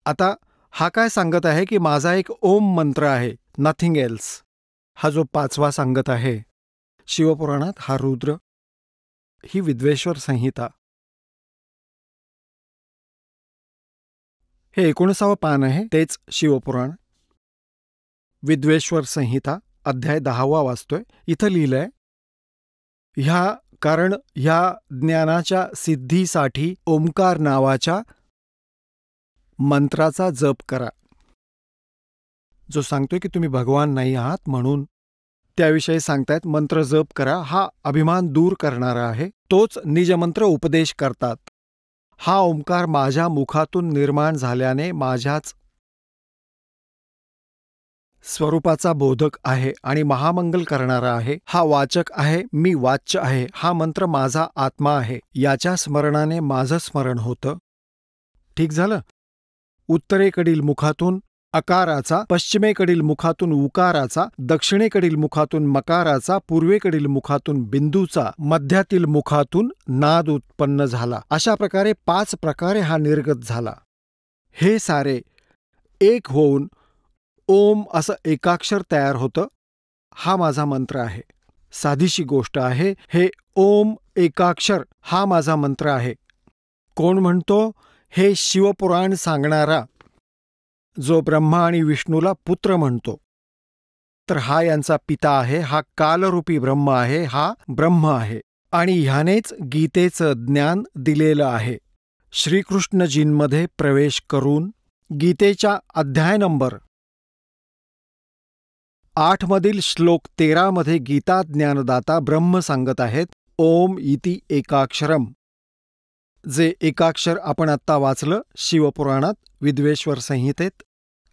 आता हा काय सांगत आहे की माझा एक ओम मंत्र आहे, नथिंग एल्स. हा जो 5वा सांगत आहे शिवपुराणात, हा रुद्र, ही विद्वेश्वर संहिता. हे 19वं पान आहे, तेच शिवपुराण, विद्वेश्वर संहिता, अध्याय 10वा वाचतोय. इथं लिहिलंय, कारण ह्या ज्ञानाच्या सिद्धीसाठी ओंकार नावाच्या मंत्राचा जप करा. जो सांगतोय की तुम्ही भगवान नाही आहात म्हणून त्याविषयी सांगतायत. मंत्र जप करा, हा अभिमान दूर करणारा आहे. तोच निजमंत्र उपदेश करतात. हा ओंकार माझ्या मुखातून निर्माण झाल्याने माझ्याच स्वरूपाचा बोधक आहे आणि महामंगल करणारा आहे. हा वाचक आहे, मी वाच्य आहे. हा मंत्र माझा आत्मा आहे. याच्या स्मरणाने माझं स्मरण होतं. ठीक झालं. उत्तरेकडील मुखातून अकाराचा, पश्चिमेकडील मुखातून उकाराचा, दक्षिणेकडील मुखातून मकाराचा, पूर्वेकडील मुखातून बिंदूचा, मध्यातील मुखातून नाद उत्पन्न झाला. अशा प्रकारे 5 प्रकारे हा निर्गत झाला. हे सारे एक होऊन ओम असं एकाक्षर तयार होतं. हा माझा मंत्र आहे. साधीशी गोष्ट आहे. हे ओम एकाक्षर हा माझा मंत्र आहे. कोण म्हणतो? हे शिवपुराण सांगणारा, जो ब्रह्मा आणि विष्णूला पुत्र म्हणतो. तर हा यांचा पिता आहे. हा कालरूपी ब्रह्म आहे. हा ब्रह्म आहे आणि ह्यानेच गीतेचं ज्ञान दिलेलं आहे. श्रीकृष्णजींमध्ये प्रवेश करून गीतेच्या अध्याय नंबर 8 मधील श्लोक 13 मध्ये गीता ज्ञानदाता ब्रह्म सांगत आहेत, ओम इति एकाक्षरम. जे एकाक्षर आपण आत्ता वाचलं शिवपुराणात, विद्वेश्वर संहितेत,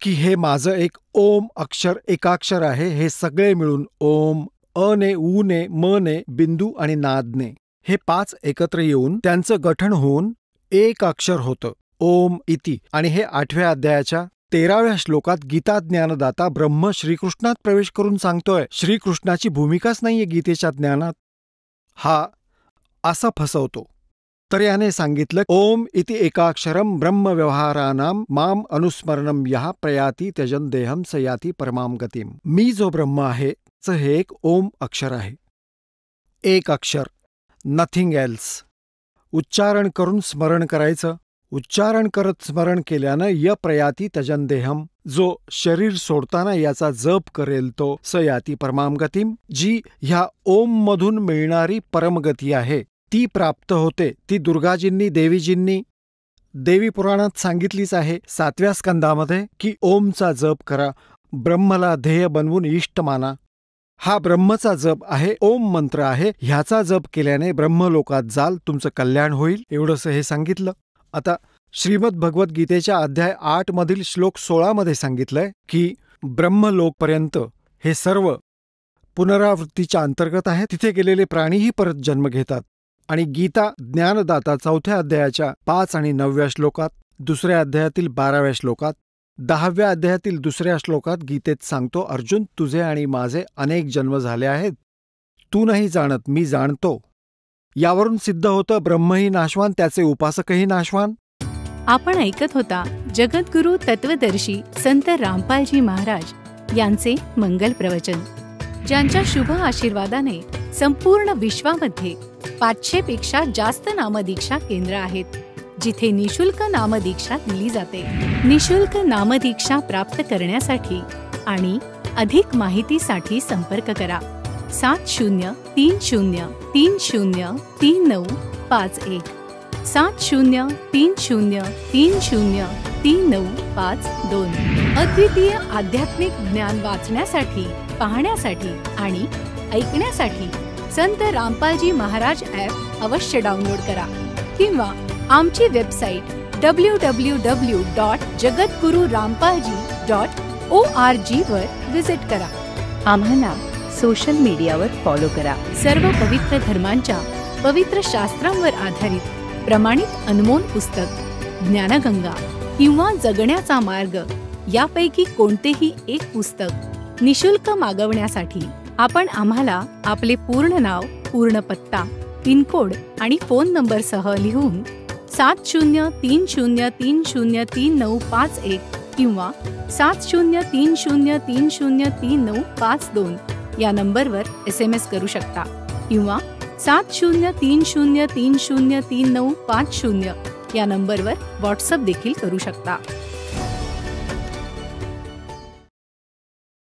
की हे माझं एक ओम अक्षर एकाक्षर आहे. हे सगळे मिळून ओम, अने, ऊने, मने, बिंदू आणि नादने, हे 5 एकत्र येऊन त्यांचं गठन होऊन एक अक्षर होतं, ओम इति. आणि हे 8व्या अध्यायाच्या 13व्या श्लोकात गीता ज्ञानदाता ब्रह्म श्रीकृष्णात प्रवेश करून सांगतोय. श्रीकृष्णाची भूमिकाच नाहीये गीतेच्या ज्ञानात. हा असं फसवतो. तर याने सांगितलं, ओम इति एकाक्षरम ब्रह्म व्यवहारानाम माम अनुस्मरणम यः प्रयाती त्यजन देहम स याती परमाम गतिम. मी जो ब्रह्म आहे हे एक ओम अक्षर आहे. एक अक्षर, नथिंग एल्स. उच्चारण करून स्मरण करायचं. उच्चारण करत स्मरण केल्यानं य प्रयाती त्यजन देहम, जो शरीर सोडताना याचा जप करेल तो स याती परमाम गतिम, जी ह्या ओम मधून मिळणारी परमगती आहे ती प्राप्त होते. ती दुर्गाजींनी, देवीजींनी देवी पुराणात सांगितलीच आहे 7व्या स्कंदामध्ये, की ओमचा जप करा, ब्रह्मला ध्येय बनवून इष्ट माना. हा ब्रह्मचा जप आहे, ओम मंत्र आहे. ह्याचा जप केल्याने ब्रह्मलोकात जाल, तुमचं कल्याण होईल. एवढंसं हे सांगितलं. आता श्रीमद भगवद्गीतेच्या अध्याय 8 मधील श्लोक 16 मध्ये सांगितलंय की ब्रह्मलोकपर्यंत हे सर्व पुनरावृत्तीच्या अंतर्गत आहे. तिथे गेलेले प्राणीही परत जन्म घेतात. आणि गीता ज्ञानदाता 4थ्या अध्यायाच्या 5 आणि 9व्या श्लोकात, 2ऱ्या अध्यायातील 12व्या श्लोकात, 10व्या अध्यायातील 2ऱ्या श्लोकात गीतेत सांगतो, अर्जुन, तुझे आणि माझे अनेक जन्म झाले आहेत. तू नाही जाणत, मी जाणतो. यावरून सिद्ध होतं ब्रह्मही नाशवान, त्याचे उपासकही नाशवान. आपण ऐकत होता जगद्गुरु तत्वदर्शी संत रामपालजी महाराज यांचे मंगल प्रवचन, ज्यांच्या शुभ आशीर्वादाने संपूर्ण विश्वामध्ये 500 पेक्षा जास्त नामदीक्षा केंद्र आहेत, जिथे निशुल्क नामदीक्षा दिली जाते. निशुल्क नामदीक्षा प्राप्त करण्यासाठी आणि अधिक माहितीसाठी संपर्क करा 7030303951 7030303952. अद्वितीय आध्यात्मिक ज्ञान वाचण्यासाठी, पाहण्यासाठी आणि ऐकण्यासाठी संत रामपालजी महाराज ॲप अवश्य डाउनलोड करा किंवा आमची वेबसाईट www.jagadgururampalji.org वर विजिट करा. आम्हाला सोशल मीडियावर फॉलो करा. सर्व पवित्र धर्मांच्या पवित्र शास्त्रांवर आधारित प्रमाणित अनमोल पुस्तक ज्ञानगंगा किंवा जगण्याचा मार्ग यापैकी कोणतेही एक पुस्तक निशुल्क मागवण्यासाठी आपण आम्हाला आपले पूर्ण नाव, पूर्ण पत्ता, पिनकोड आणि फोन नंबरसह लिहून 7030303951 किंवा 7030303952 या नंबरवर SMS करू शकता किंवा 7030303950 या नंबरवर व्हॉट्सअप देखील करू शकता.